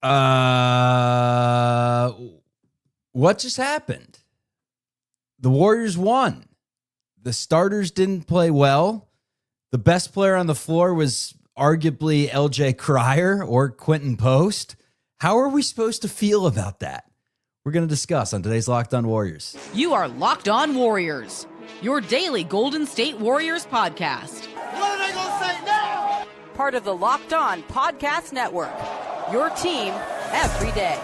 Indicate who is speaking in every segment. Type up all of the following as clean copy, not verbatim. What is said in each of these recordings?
Speaker 1: Uh, what just happened? The Warriors won. The starters didn't play well. The best player on the floor was arguably LJ Cryer or Quinten Post. How are we supposed to feel about that? We're going to discuss on today's Locked On Warriors.
Speaker 2: You are Locked On Warriors, your daily Golden State Warriors podcast.
Speaker 3: What are they going to say now?
Speaker 2: Part of the Locked On Podcast Network, your team every day.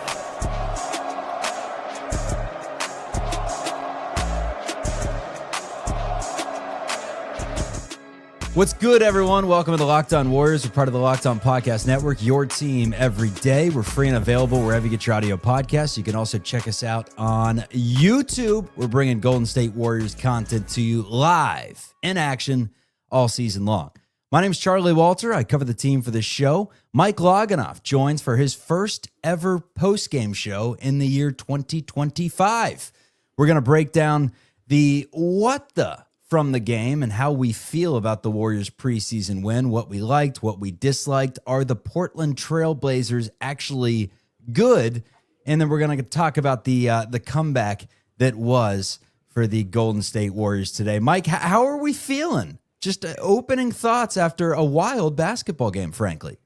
Speaker 1: What's good, everyone? Welcome to the Locked On Warriors. We're part of the Locked On Podcast Network, your team every day. We're free and available wherever you get your audio podcasts. You can also check us out on YouTube. We're bringing Golden State Warriors content to you live in action all season long. My name is Charlie Walter. I cover the team for this show. Mike Loganoff joins for his first ever post-game show in the year 2025. We're going to break down the what the from the game and how we feel about the Warriors preseason win, what we liked, what we disliked. Are the Portland Trail Blazers actually good? And then we're going to talk about the comeback that was for the Golden State Warriors today. Mike, how are we feeling? Just opening thoughts after a wild basketball game, frankly.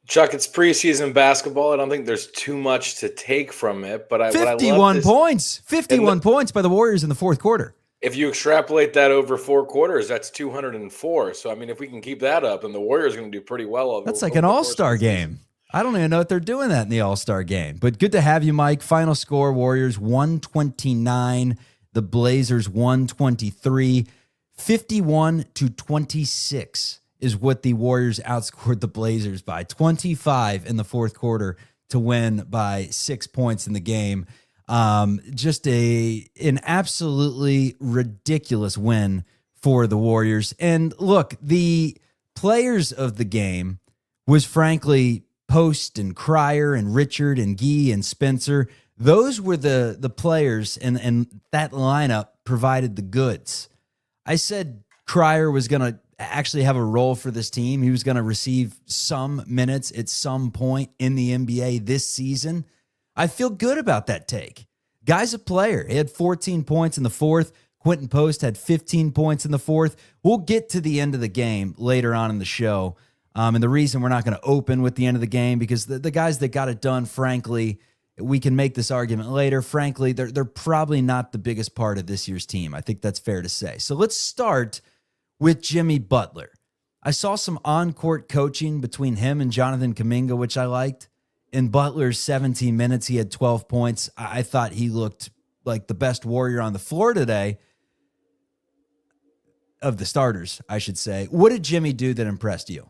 Speaker 4: Chuck, it's preseason basketball. I don't think there's too much to take from it. But
Speaker 1: 51 points. 51 points by the Warriors in the fourth quarter.
Speaker 4: If you extrapolate that over 4 quarters, that's 204. So, I mean, if we can keep that up, and the Warriors are going to do pretty well.
Speaker 1: That's like an all-star game. I don't even know if they're doing that in the all-star game. But good to have you, Mike. Final score, Warriors 129. The Blazers 123. 51-26 is what the Warriors outscored the Blazers by. 25 in the fourth quarter to win by 6 points in the game. Just an absolutely ridiculous win for the Warriors. And look, the players of the game was frankly Post and Cryer and Richard and Gee and Spencer. Those were the players, and that lineup provided the goods. I said Cryer was going to actually have a role for this team. He was going to receive some minutes at some point in the NBA this season. I feel good about that take. Guy's a player. He had 14 points in the fourth. Quinten Post had 15 points in the fourth. We'll get to the end of the game later on in the show. And the reason we're not going to open with the end of the game, because the guys that got it done, frankly, we can make this argument later. Frankly, they're probably not the biggest part of this year's team. I think that's fair to say. So let's start with Jimmy Butler. I saw some on-court coaching between him and Jonathan Kuminga, which I liked. In Butler's 17 minutes, he had 12 points. I thought he looked like the best Warrior on the floor today. Of the starters, I should say. What did Jimmy do that impressed you?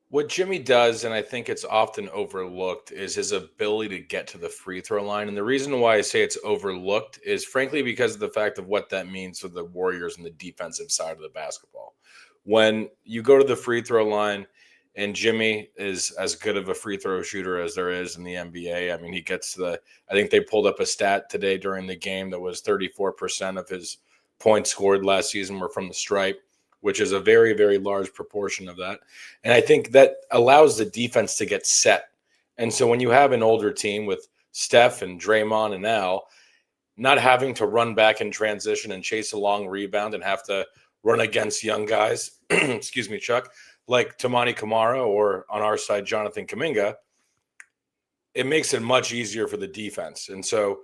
Speaker 4: What Jimmy does, and I think it's often overlooked, is his ability to get to the free throw line. And the reason why I say it's overlooked is frankly because of the fact of what that means for the Warriors and the defensive side of the basketball. When you go to the free throw line, and Jimmy is as good of a free throw shooter as there is in the NBA. I mean, he gets I think they pulled up a stat today during the game that was 34% of his points scored last season were from the stripe, which is a very, very large proportion of that. And I think that allows the defense to get set. And so when you have an older team with Steph and Draymond and Al not having to run back in transition and chase a long rebound and have to run against young guys, excuse me, Chuck, like Tamani Kamara or on our side, Jonathan Kuminga, it makes it much easier for the defense. And so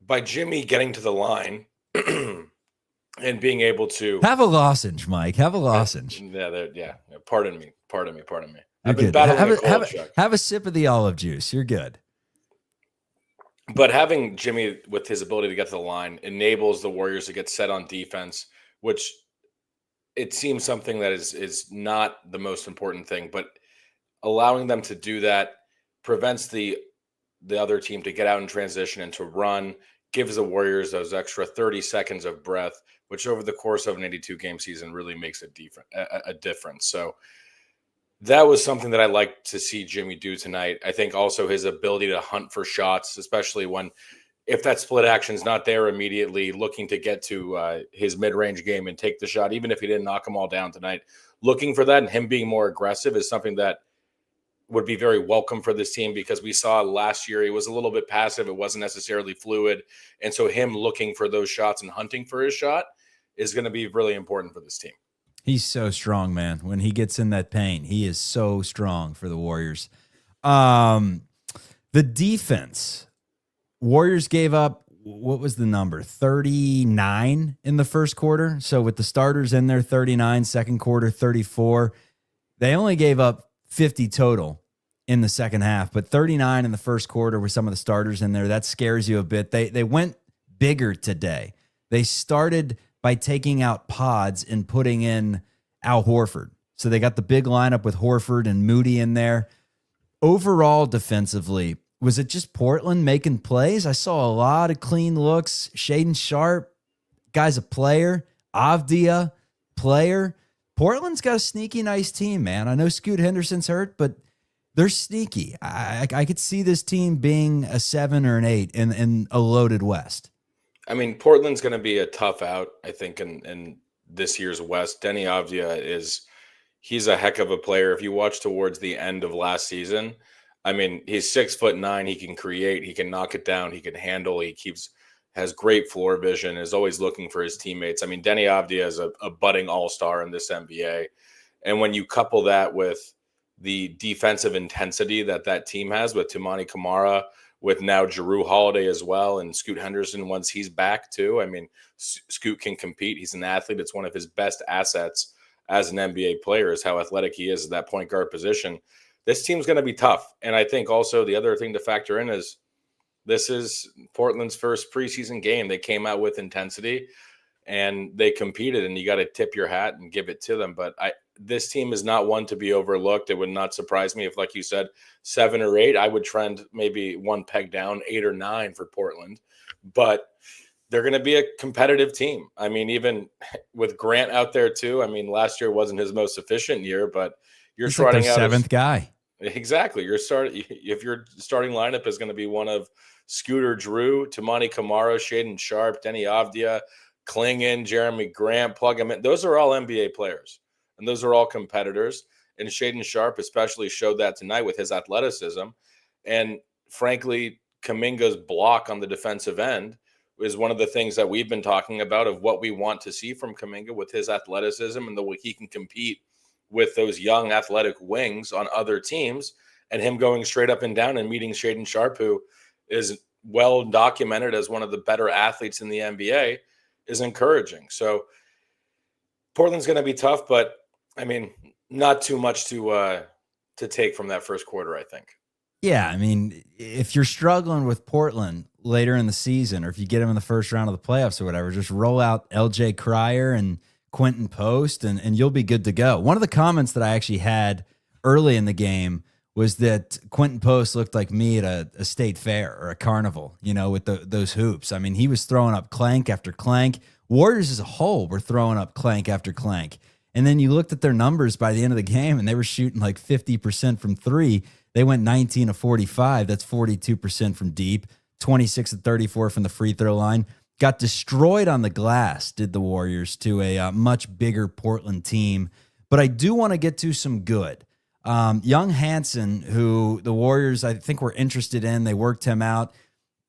Speaker 4: by Jimmy getting to the line and being able to
Speaker 1: have a lozenge, Mike, have a lozenge.
Speaker 4: Yeah. Pardon me.
Speaker 1: I've been battling a cold, Chuck. Have a sip of the olive juice. You're good.
Speaker 4: But having Jimmy with his ability to get to the line enables the Warriors to get set on defense, which it seems something that is not the most important thing, but allowing them to do that prevents the other team to get out in transition and to run, gives the Warriors those extra 30 seconds of breath, which over the course of an 82-game season really makes a difference. So that was something that I liked to see Jimmy do tonight. I think also his ability to hunt for shots, especially if that split action is not there immediately, looking to get to his mid-range game and take the shot, even if he didn't knock them all down tonight, looking for that and him being more aggressive is something that would be very welcome for this team, because we saw last year he was a little bit passive. It wasn't necessarily fluid. And so him looking for those shots and hunting for his shot is going to be really important for this team.
Speaker 1: He's so strong, man. When he gets in that paint, he is so strong for the Warriors. The defense, Warriors gave up, what was the number? 39 in the first quarter. So with the starters in there, 39, second quarter, 34. They only gave up 50 total in the second half, but 39 in the first quarter with some of the starters in there. That scares you a bit. They went bigger today. They started by taking out Pods and putting in Al Horford. So they got the big lineup with Horford and Moody in there. Overall, defensively, was it just Portland making plays? I saw a lot of clean looks. Shaedon Sharpe, guy's a player. Avdia, player. Portland's got a sneaky nice team, man. I know Scoot Henderson's hurt, but they're sneaky. I could see this team being a 7 or an 8 in a loaded West.
Speaker 4: I mean, Portland's going to be a tough out, I think, in this year's West. Denny Avdia he's a heck of a player. If you watch towards the end of last season, I mean, he's 6'9". He can create, he can knock it down, he can handle, has great floor vision, is always looking for his teammates. I mean, Denny Avdia is a budding all-star in this NBA. And when you couple that with the defensive intensity that team has with Toumani Camara, with now Jrue Holiday as well, and Scoot Henderson once he's back too. I mean, Scoot can compete. He's an athlete. It's one of his best assets as an NBA player is how athletic he is at that point guard position. This team's going to be tough. And I think also the other thing to factor in is this is Portland's first preseason game. They came out with intensity and they competed, and you got to tip your hat and give it to them. But this team is not one to be overlooked. It would not surprise me if, like you said, 7 or 8. I would trend maybe one peg down, 8 or 9 for Portland. But they're going to be a competitive team. I mean, even with Grant out there too. I mean, last year wasn't his most efficient year, but you're starting
Speaker 1: like their 7th guy.
Speaker 4: Exactly. If your starting lineup is going to be one of Scooter Jrue, Toumani Camara, Shaedon Sharpe, Denny Avdia, Klingon, Jeremy Grant, plug them in. Those are all NBA players, and those are all competitors. And Shaedon Sharpe especially showed that tonight with his athleticism. And frankly, Kuminga's block on the defensive end is one of the things that we've been talking about of what we want to see from Kuminga with his athleticism and the way he can compete with those young athletic wings on other teams, and him going straight up and down and meeting Shaedon Sharpe, who is well documented as one of the better athletes in the NBA, is encouraging. So Portland's going to be tough, but I mean, not too much to take from that first quarter, I think.
Speaker 1: Yeah, I mean, if you're struggling with Portland later in the season, or if you get them in the first round of the playoffs or whatever, just roll out LJ Cryer and Quinten Post, and you'll be good to go. One of the comments that I actually had early in the game was that Quinten Post looked like me at a state fair or a carnival, with those hoops. I mean, he was throwing up clank after clank. Warriors as a whole were throwing up clank after clank. And then you looked at their numbers by the end of the game, and they were shooting like 50% from 3. They went 19 of 45. That's 42% from deep, 26 of 34 from the free throw line. Got destroyed on the glass, did the Warriors, to a much bigger Portland team. But I do want to get to some good. Young Hansen, who the Warriors, I think, were interested in, they worked him out.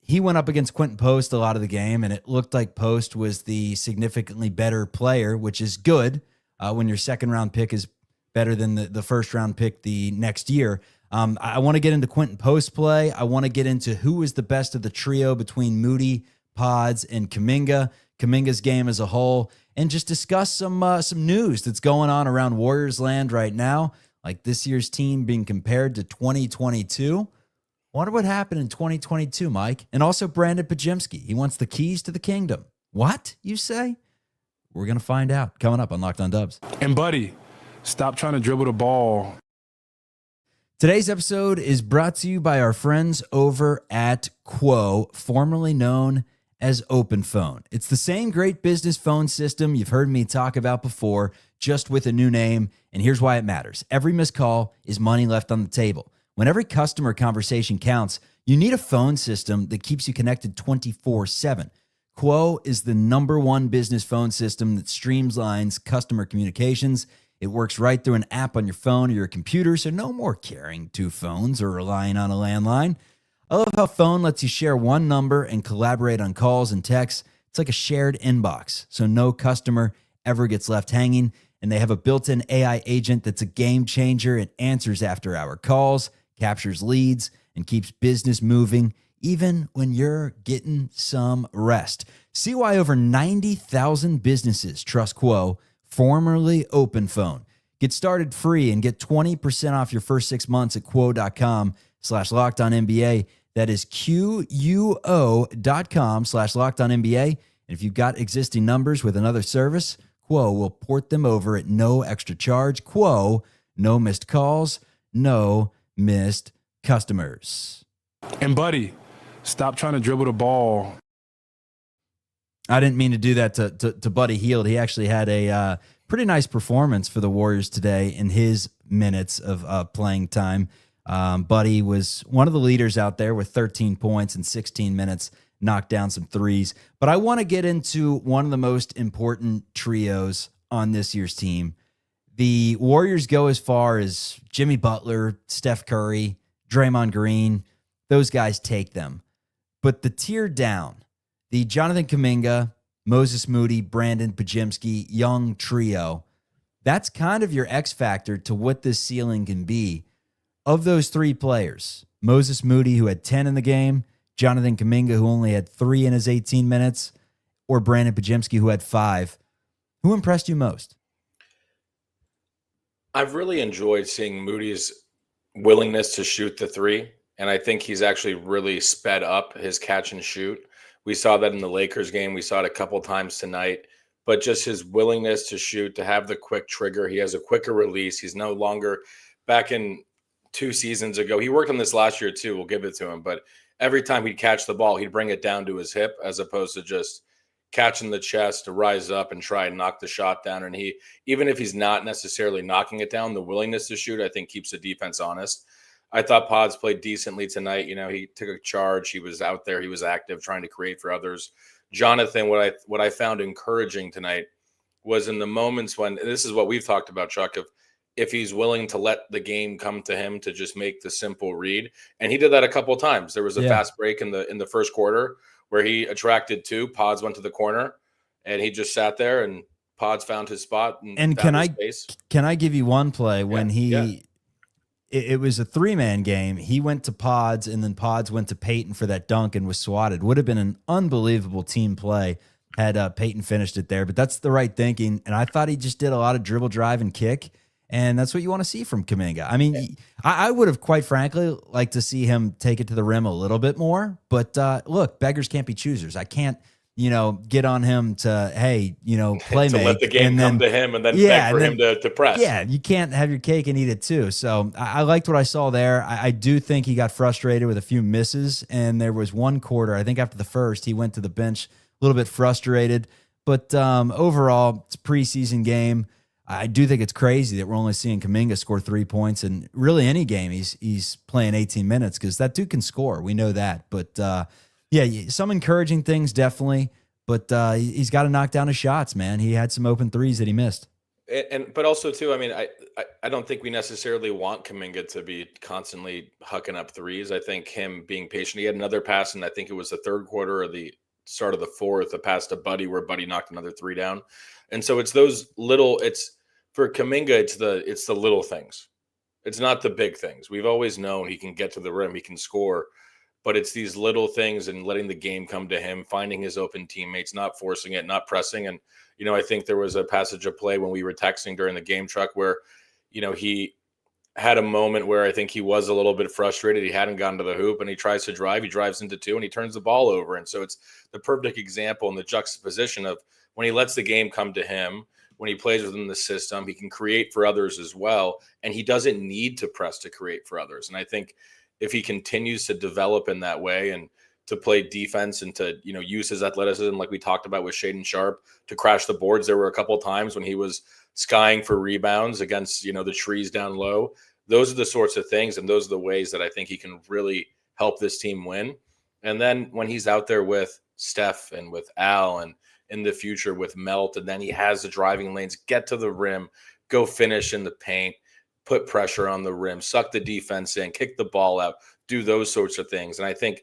Speaker 1: He went up against Quinten Post a lot of the game, and it looked like Post was the significantly better player, which is good when your second-round pick is better than the first-round pick the next year. I want to get into Quinten Post play. I want to get into who is the best of the trio between Moody, Pods, and Kuminga's game as a whole, and just discuss some news that's going on around Warriors land right now, like this year's team being compared to 2022. Wonder what happened in 2022, Mike. And also Brandon Pajemski. He wants the keys to the kingdom. What, you say? We're going to find out. Coming up on Locked on Dubs.
Speaker 5: And buddy, stop trying to dribble the ball.
Speaker 1: Today's episode is brought to you by our friends over at Quo, formerly known as OpenPhone. It's the same great business phone system you've heard me talk about before, just with a new name. And here's why it matters. Every missed call is money left on the table. When every customer conversation counts, you need a phone system that keeps you connected 24/7. Quo is the #1 business phone system that streamlines customer communications. It works right through an app on your phone or your computer, so no more carrying two phones or relying on a landline. I love how Phone lets you share one number and collaborate on calls and texts. It's like a shared inbox, so no customer ever gets left hanging. And they have a built-in AI agent that's a game changer. It answers after-hour calls, captures leads, and keeps business moving, even when you're getting some rest. See why over 90,000 businesses trust Quo, formerly OpenPhone. Get started free and get 20% off your first 6 months at quo.com/lockedonnba. That is QUO.com/lockedonnba. And if you've got existing numbers with another service, Quo will port them over at no extra charge. Quo, no missed calls, no missed customers.
Speaker 5: And buddy, stop trying to dribble the ball.
Speaker 1: I didn't mean to do that to Buddy Hield. He actually had a pretty nice performance for the Warriors today in his minutes of playing time. Buddy was one of the leaders out there with 13 points in 16 minutes, knocked down some threes. But I want to get into one of the most important trios on this year's team. The Warriors go as far as Jimmy Butler, Steph Curry, Draymond Green. Those guys take them. But the tier down, the Jonathan Kuminga, Moses Moody, Brandon Pajimski, young trio, that's kind of your X factor to what this ceiling can be. Of those three players, Moses Moody, who had 10 in the game, Jonathan Kuminga, who only had 3 in his 18 minutes, or Brandon Pajimski, who had 5, who impressed you most?
Speaker 4: I've really enjoyed seeing Moody's willingness to shoot the three, and I think he's actually really sped up his catch and shoot. We saw that in the Lakers game. We saw it a couple times tonight, but just his willingness to shoot, to have the quick trigger. He has a quicker release. He's no longer back in 2 seasons ago. He worked on this last year too. We'll give it to him, but every time he'd catch the ball, he'd bring it down to his hip as opposed to just catching the chest to rise up and try and knock the shot down. And he, even if he's not necessarily knocking it down, the willingness to shoot, I think, keeps the defense honest. I thought Pods played decently tonight. You know, he took a charge. He was out there. He was active, trying to create for others. Jonathan, what I found encouraging tonight was in the moments when, and this is what we've talked about, Chuck, if he's willing to let the game come to him to just make the simple read. And he did that a couple of times. There was a fast break in the first quarter where he attracted 2. Pods went to the corner and he just sat there and Pods found his spot.
Speaker 1: And can I give you one play when it was a 3-man game. He went to Pods and then Pods went to Peyton for that dunk and was swatted. Would have been an unbelievable team play had Peyton finished it there, but that's the right thinking. And I thought he just did a lot of dribble, drive, and kick. And that's what you want to see from Kuminga. I mean, I would have, quite frankly, liked to see him take it to the rim a little bit more. But look, beggars can't be choosers. I can't, get on him to, hey, play
Speaker 4: to
Speaker 1: make.
Speaker 4: let the game come to him and then beg for him to press.
Speaker 1: Yeah, you can't have your cake and eat it too. So I liked what I saw there. I do think he got frustrated with a few misses. And there was one quarter, I think after the first, he went to the bench a little bit frustrated. But overall, it's a preseason game. I do think it's crazy that we're only seeing Kuminga score 3 points in really any game. He's playing 18 minutes because that dude can score. We know that. But, some encouraging things, definitely. But he's got to knock down his shots, man. He had some open threes that he missed.
Speaker 4: But also, too, I mean, I don't think we necessarily want Kuminga to be constantly hucking up threes. I think him being patient. He had another pass, and I think it was the third quarter or the start of the fourth, a pass to Buddy where Buddy knocked another 3 down. And so it's those little – for Kuminga, it's the little things. It's not the big things. We've always known he can get to the rim, he can score, but it's these little things and letting the game come to him, finding his open teammates, not forcing it, not pressing. And, I think there was a passage of play when we were texting during the game, Truck, where, he had a moment where I think he was a little bit frustrated. He hadn't gotten to the hoop and he tries to drive. He drives into 2 and he turns the ball over. And so it's the perfect example in the juxtaposition of when he lets the game come to him. When he plays within the system, he can create for others as well. And he doesn't need to press to create for others. And I think if he continues to develop in that way and to play defense and to, use his athleticism, like we talked about with Shaedon Sharpe, to crash the boards. There were a couple of times when he was skying for rebounds against, the trees down low. Those are the sorts of things. And those are the ways that I think he can really help this team win. And then when he's out there with Steph and with Al and in the future with Melt, and then he has the driving lanes, get to the rim, go finish in the paint, put pressure on the rim, suck the defense in, kick the ball out, do those sorts of things. And I think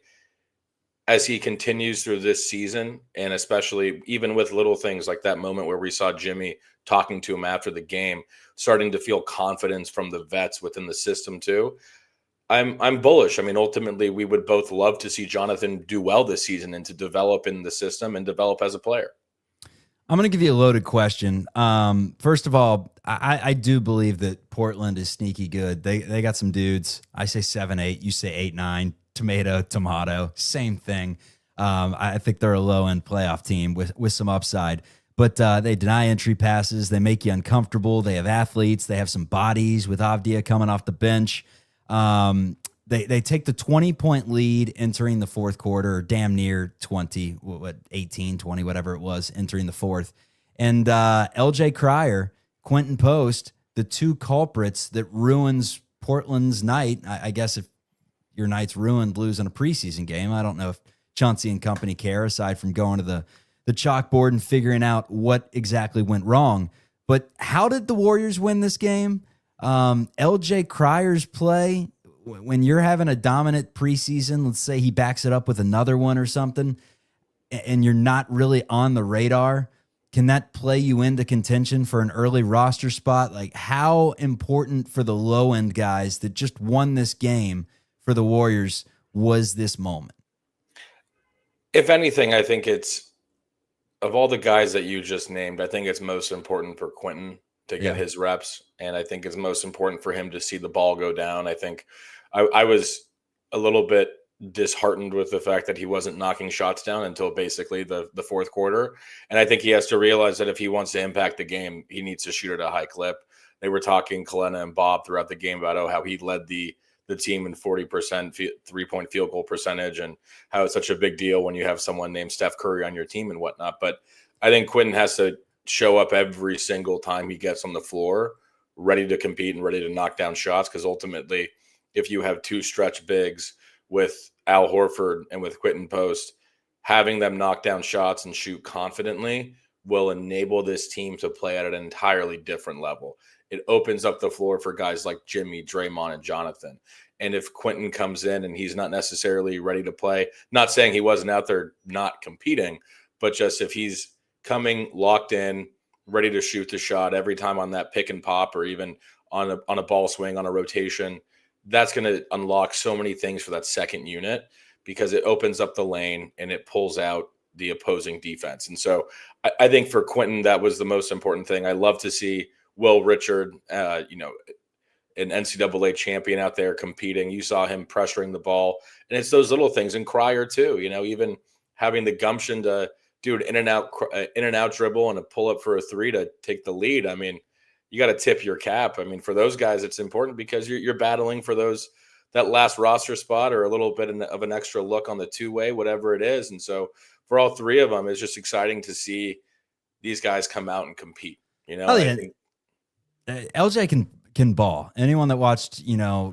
Speaker 4: as he continues through this season, and especially even with little things like that moment where we saw Jimmy talking to him after the game, starting to feel confidence from the vets within the system too, I'm bullish. I mean, ultimately, we would both love to see Jonathan do well this season and to develop in the system and develop as a player.
Speaker 1: I'm going to give you a loaded question. First of all, I do believe that Portland is sneaky good. They got some dudes. I say 7-8. You say 8-9. Tomato. Same thing. I think they're a low-end playoff team with some upside. But they deny entry passes. They make you uncomfortable. They have athletes. They have some bodies with Avdia coming off the bench. They take the 20-point lead entering the fourth quarter, or damn near 20, 18, 20, whatever it was, entering the fourth. And LJ Cryer, Quinten Post, the two culprits that ruins Portland's night. I guess if your night's ruined losing a preseason game, I don't know if Chauncey and company care, aside from going to the chalkboard and figuring out what exactly went wrong. But how did the Warriors win this game? LJ Cryer's play, when you're having a dominant preseason, let's say he backs it up with another one or something, and you're not really on the radar, can that play you into contention for an early roster spot? Like, how important for the low-end guys that just won this game for the Warriors was this moment?
Speaker 4: If anything, I think it's, of all the guys that you just named, I think it's most important for Quinten to get his reps. And I think it's most important for him to see the ball go down. I think I was a little bit disheartened with the fact that he wasn't knocking shots down until basically the fourth quarter. And I think he has to realize that if he wants to impact the game, he needs to shoot at a high clip. They were talking, Kalena and Bob, throughout the game about how he led the team in 40% three-point field goal percentage, and how it's such a big deal when you have someone named Steph Curry on your team and whatnot. But I think Quinten has to show up every single time he gets on the floor, ready to compete and ready to knock down shots, because ultimately, if you have two stretch bigs with Al Horford and with Quinten Post, having them knock down shots and shoot confidently will enable this team to play at an entirely different level. It opens up the floor for guys like Jimmy, Draymond, and Jonathan. And if Quinten comes in and he's not necessarily ready to play, not saying he wasn't out there not competing, but just if he's coming locked in, ready to shoot the shot every time on that pick and pop, or even on a ball swing, on a rotation, that's going to unlock so many things for that second unit, because it opens up the lane and it pulls out the opposing defense. And so I think for Quinten, that was the most important thing. I love to see Will Richard, an NCAA champion out there competing. You saw him pressuring the ball, and it's those little things. And Cryer too, even having the gumption to do an in and out dribble and a pull up for a three to take the lead. I mean, you got to tip your cap. I mean, for those guys, it's important because you're battling for that last roster spot, or a little bit of an extra look on the two-way, whatever it is. And so for all three of them, it's just exciting to see these guys come out and compete.
Speaker 1: I think LJ can ball. Anyone that watched,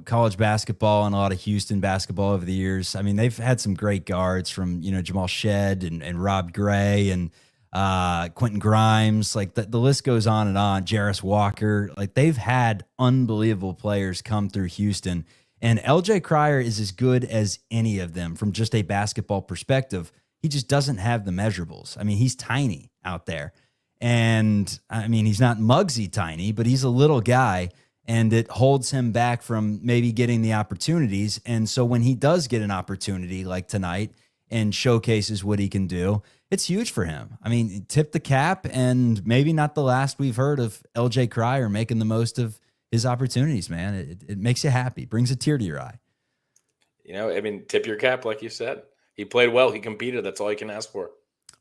Speaker 1: college basketball and a lot of Houston basketball over the years, I mean, they've had some great guards from, Jamal Shedd and Rob Gray and Quentin Grimes. Like the list goes on and on. Jarris Walker. Like, they've had unbelievable players come through Houston. And LJ Cryer is as good as any of them from just a basketball perspective. He just doesn't have the measurables. I mean, he's tiny out there. And I mean, he's not Muggsy tiny, but he's a little guy, and it holds him back from maybe getting the opportunities. And so when he does get an opportunity like tonight and showcases what he can do, it's huge for him. I mean, tip the cap, and maybe not the last we've heard of LJ Cryer making the most of his opportunities, man. It makes you happy, brings a tear to your eye.
Speaker 4: Tip your cap, like you said. He played well. He competed. That's all you can ask for.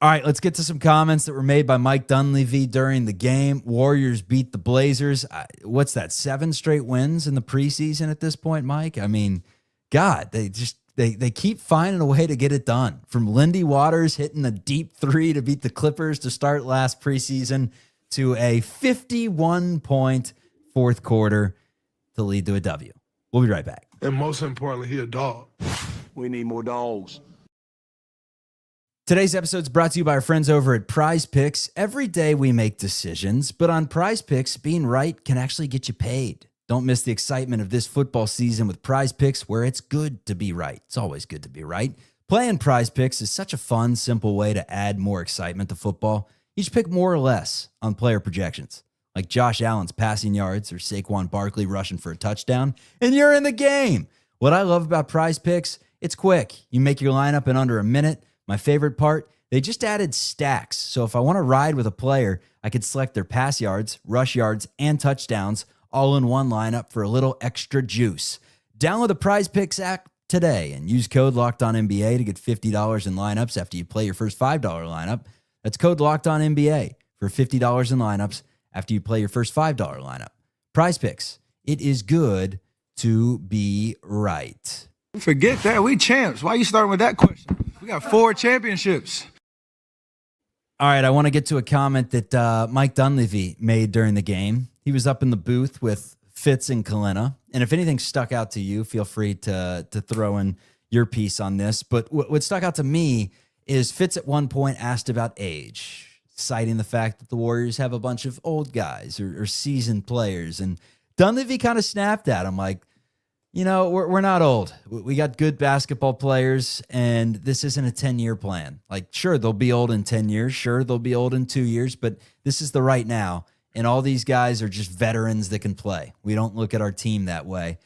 Speaker 1: All right, let's get to some comments that were made by Mike Dunleavy during the game. Warriors beat the Blazers. What's that, 7 straight wins in the preseason at this point, Mike? I mean, God, they keep finding a way to get it done. From Lindy Waters hitting a deep 3 to beat the Clippers to start last preseason, to a 51-point fourth quarter to lead to a W. We'll be right back.
Speaker 5: And most importantly, he a dog.
Speaker 3: We need more dogs.
Speaker 1: Today's episode is brought to you by our friends over at PrizePicks. Every day we make decisions, but on PrizePicks, being right can actually get you paid. Don't miss the excitement of this football season with PrizePicks, where it's good to be right. It's always good to be right. Playing PrizePicks is such a fun, simple way to add more excitement to football. You just pick more or less on player projections, like Josh Allen's passing yards or Saquon Barkley rushing for a touchdown, and you're in the game. What I love about PrizePicks, it's quick. You make your lineup in under a minute. My favorite part, they just added stacks. So if I want to ride with a player, I could select their pass yards, rush yards, and touchdowns all in one lineup for a little extra juice. Download the PrizePicks app today and use code LOCKEDONNBA to get $50 in lineups after you play your first $5 lineup. That's code LOCKEDONNBA for $50 in lineups after you play your first $5 lineup. PrizePicks, it is good to be right.
Speaker 6: Forget that. We champs. Why are you starting with that question? We got 4 championships.
Speaker 1: All right, I want to get to a comment that Mike Dunleavy made during the game. He was up in the booth with Fitz and Kalina. And if anything stuck out to you, feel free to throw in your piece on this. But what stuck out to me is Fitz at one point asked about age, citing the fact that the Warriors have a bunch of old guys or seasoned players. And Dunleavy kind of snapped at him like, you know, we're not old. We got good basketball players, and this isn't a 10-year plan. Like, sure, they'll be old in 10 years. Sure, they'll be old in 2 years, but this is the right now. And all these guys are just veterans that can play. We don't look at our team that way.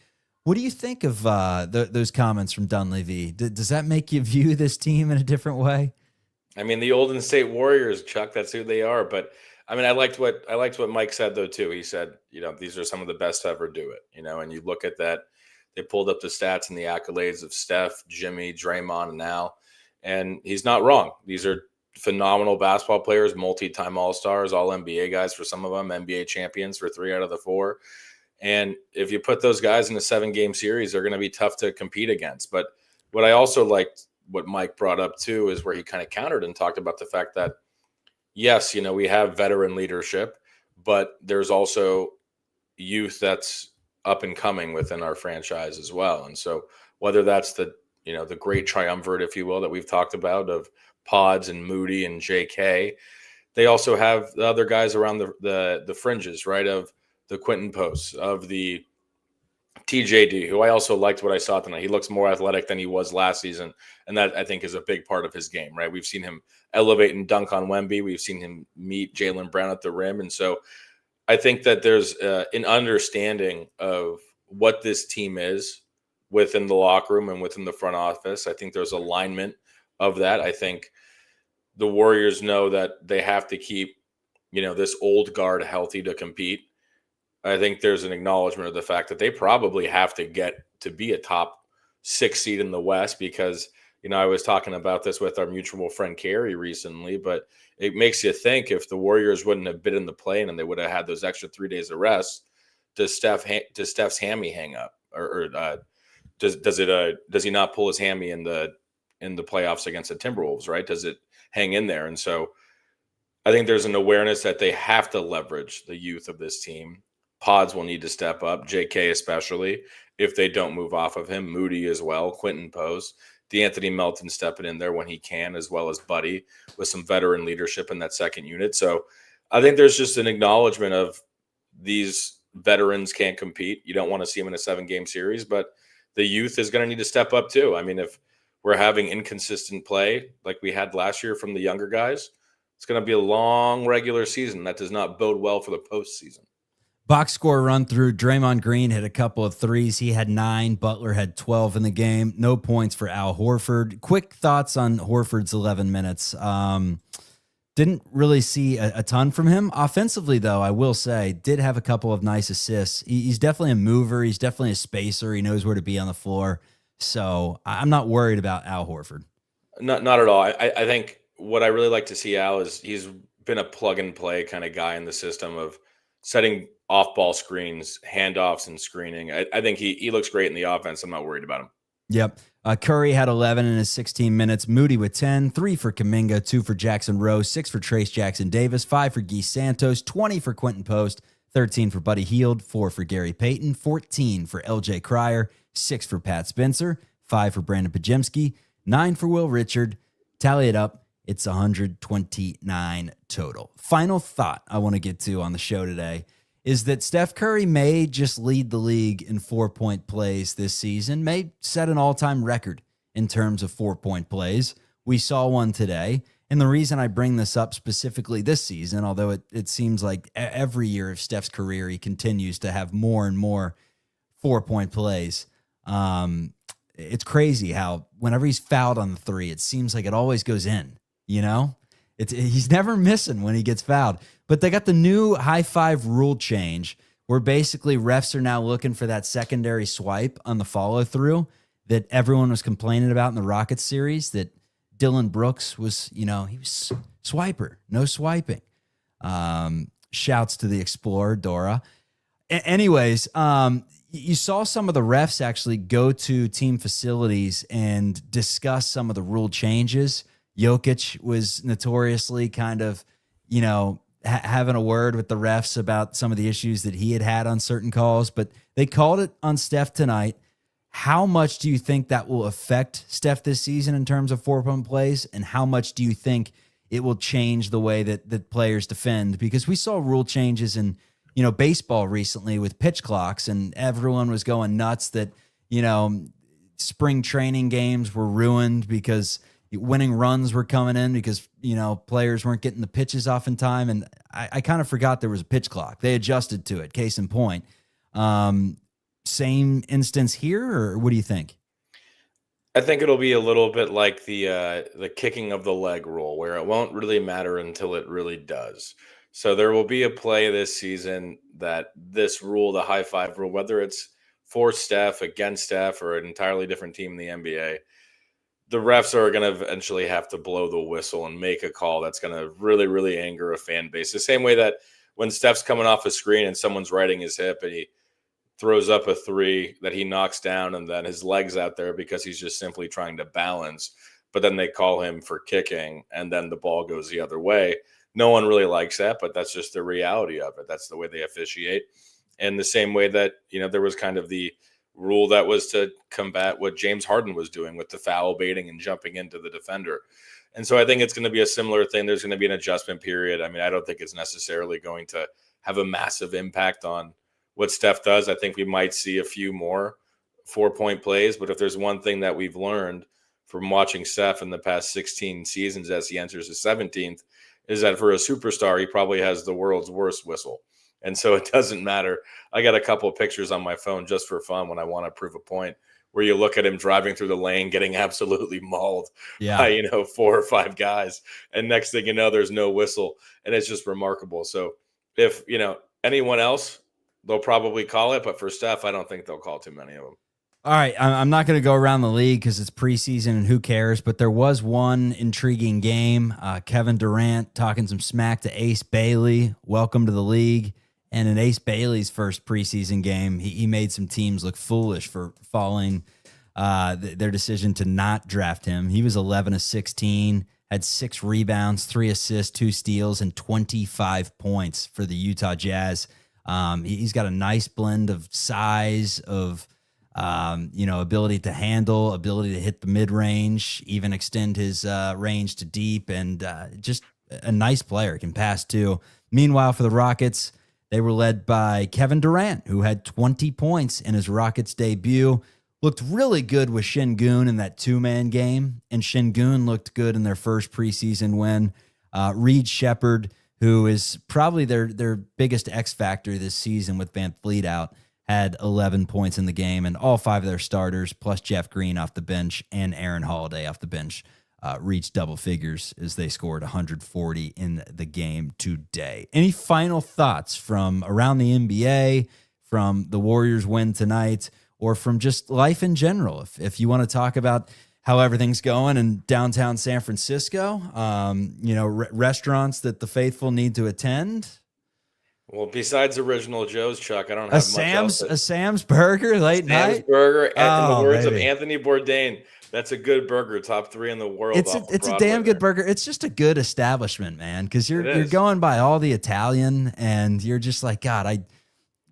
Speaker 1: What do you think of those comments from Dunleavy? Does that make you view this team in a different way?
Speaker 4: I mean, the Golden State Warriors, Chuck, that's who they are. But I mean, I liked what Mike said, though, too. He said, you know, these are some of the best to ever do it, you know, and you look at that. They pulled up the stats and the accolades of Steph, Jimmy, Draymond, and Al, and he's not wrong. These are phenomenal basketball players, multi-time All-Stars, All-NBA guys for some of them, NBA champions for 3 out of the 4. And if you put those guys in a 7-game series, they're going to be tough to compete against. But what I also liked, what Mike brought up too, is where he kind of countered and talked about the fact that, yes, you know, we have veteran leadership, but there's also youth that's up and coming within our franchise as well. And so whether that's the great triumvirate, if you will, that we've talked about of Pods and Moody and JK, they also have the other guys around the fringes, right? Of the Quinten posts, of the TJD, who I also liked what I saw tonight. He looks more athletic than he was last season. And that I think is a big part of his game, right? We've seen him elevate and dunk on Wemby. We've seen him meet Jaylen Brown at the rim. And so I think that there's an understanding of what this team is within the locker room and within the front office. I think there's alignment of that. I think the Warriors know that they have to keep, you know, this old guard healthy to compete. I think there's an acknowledgement of the fact that they probably have to get to be a top 6 seed in the West because, you know, I was talking about this with our mutual friend Carrie recently, but it makes you think if the Warriors wouldn't have been in the plane and they would have had those extra 3 days of rest, does Steph's hammy hang up, or does he not pull his hammy in the playoffs against the Timberwolves? Right? Does it hang in there? And so I think there's an awareness that they have to leverage the youth of this team. Pods will need to step up, JK especially, if they don't move off of him. Moody as well, Quinten Pose. DeAnthony Melton stepping in there when he can, as well as Buddy with some veteran leadership in that second unit. So I think there's just an acknowledgement of these veterans can't compete. You don't want to see them in a 7-game series, but the youth is going to need to step up too. I mean, if we're having inconsistent play like we had last year from the younger guys, it's going to be a long regular season. That does not bode well for the postseason.
Speaker 1: Box score run through. Draymond Green hit a couple of threes. He had 9. Butler had 12 in the game. No points for Al Horford. Quick thoughts on Horford's 11 minutes. Didn't really see a ton from him. Offensively, though, I will say, did have a couple of nice assists. He's definitely a mover. He's definitely a spacer. He knows where to be on the floor. So I'm not worried about Al Horford.
Speaker 4: Not at all. I think what I really like to see Al is he's been a plug-and-play kind of guy in the system of setting off-ball screens, handoffs, and screening. I think he looks great in the offense. I'm not worried about him.
Speaker 1: Yep. Curry had 11 in his 16 minutes. Moody with 10, 3 for Kuminga, 2 for Jackson Rose, 6 for Trace Jackson Davis, 5 for Guy Santos, 20 for Quinten Post, 13 for Buddy Hield, 4 for Gary Payton, 14 for LJ Cryer, 6 for Pat Spencer, 5 for Brandon Pajemski, 9 for Will Richard. Tally it up. It's 129 total. Final thought I want to get to on the show today is that Steph Curry may just lead the league in 4-point plays this season, may set an all-time record in terms of 4-point plays. We saw one today. And the reason I bring this up specifically this season, although it seems like every year of Steph's career, he continues to have more and more 4-point plays. It's crazy how whenever he's fouled on the three, it seems like it always goes in, you know? He's never missing when he gets fouled. But they got the new high five rule change where basically refs are now looking for that secondary swipe on the follow through that everyone was complaining about in the Rockets series, that Dylan Brooks was, he was swiper, no swiping. Shouts to the Explorer, Dora. Anyways, you saw some of the refs actually go to team facilities and discuss some of the rule changes. Jokic was notoriously kind of, having a word with the refs about some of the issues that he had on certain calls, but they called it on Steph tonight. How much do you think that will affect Steph this season in terms of 4-point plays? And how much do you think it will change the way that players defend? Because we saw rule changes in, baseball recently with pitch clocks, and everyone was going nuts that, spring training games were ruined because winning runs were coming in because, players weren't getting the pitches off in time. And I kind of forgot there was a pitch clock. They adjusted to it, case in point. Same instance here, or what do you think?
Speaker 4: I think it'll be a little bit like the kicking of the leg rule, where it won't really matter until it really does. So there will be a play this season that this rule, the high five rule, whether it's for Steph, against Steph, or an entirely different team in the NBA, the refs are going to eventually have to blow the whistle and make a call that's going to really, really anger a fan base. The same way that when Steph's coming off a screen and someone's riding his hip and he throws up a three that he knocks down, and then his leg's out there because he's just simply trying to balance, but then they call him for kicking and then the ball goes the other way. No one really likes that, but that's just the reality of it. That's the way they officiate. And the same way that, there was kind of the rule that was to combat what James Harden was doing with the foul baiting and jumping into the defender. And so I think it's going to be a similar thing. There's going to be an adjustment period. I mean, I don't think it's necessarily going to have a massive impact on what Steph does. I think we might see a few more 4-point plays, but if there's one thing that we've learned from watching Steph in the past 16 seasons as he enters his 17th, is that for a superstar, he probably has the world's worst whistle. And so it doesn't matter. I got a couple of pictures on my phone just for fun when I want to prove a point, where you look at him driving through the lane, getting absolutely mauled by, 4 or 5 guys. And next thing you know, there's no whistle. And it's just remarkable. So if, anyone else, they'll probably call it. But for Steph, I don't think they'll call too many of them.
Speaker 1: All right, I'm not going to go around the league because it's preseason and who cares, but there was one intriguing game. Kevin Durant talking some smack to Ace Bailey. Welcome to the league. And in Ace Bailey's first preseason game, he made some teams look foolish for following their decision to not draft him. He was 11 of 16, had 6 rebounds, 3 assists, 2 steals, and 25 points for the Utah Jazz. He's got a nice blend of size, of ability to handle, ability to hit the mid-range, even extend his range to deep, and just a nice player, can pass too. Meanwhile, for the Rockets, they were led by Kevin Durant, who had 20 points in his Rockets debut. Looked really good with Şengün in that 2-man game, and Şengün looked good in their first preseason win. Reed Shepherd, who is probably their biggest X factor this season with Van Fleet out, had 11 points in the game, and all 5 of their starters, plus Jeff Green off the bench and Aaron Holiday off the bench, reached double figures as they scored 140 in the game today. Any final thoughts from around the NBA, from the Warriors win tonight, or from just life in general? If you want to talk about how everything's going in downtown San Francisco, restaurants that the faithful need to attend.
Speaker 4: Well, besides Original Joe's, Chuck, I don't have much else.
Speaker 1: A Sam's Burger late night?
Speaker 4: Sam's Burger, in the words of Anthony Bourdain, that's a good burger, top 3 in the world.
Speaker 1: It's a damn good burger. It's just a good establishment, man, because you're going by all the Italian, and you're just like, God,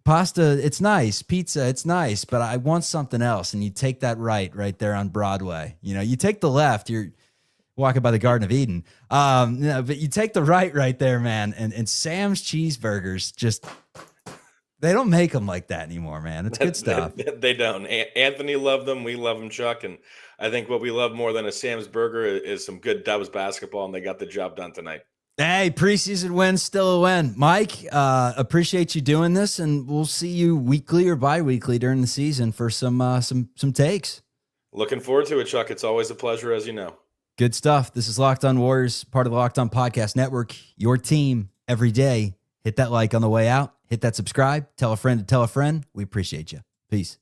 Speaker 1: pasta, it's nice. Pizza, it's nice, but I want something else. And you take that right there on Broadway. You take the left, walking by the Garden of Eden. No, but you take the right there, man. And Sam's cheeseburgers, just, they don't make them like that anymore, man. It's good stuff.
Speaker 4: They don't. Anthony loved them. We love them, Chuck. And I think what we love more than a Sam's burger is some good Dubs basketball, and they got the job done tonight.
Speaker 1: Hey, preseason win, still a win. Mike, appreciate you doing this, and we'll see you weekly or bi-weekly during the season for some takes.
Speaker 4: Looking forward to it, Chuck. It's always a pleasure, as you know.
Speaker 1: Good stuff. This is Locked On Warriors, part of the Locked On Podcast Network, your team every day. Hit that like on the way out. Hit that subscribe. Tell a friend to tell a friend. We appreciate you. Peace.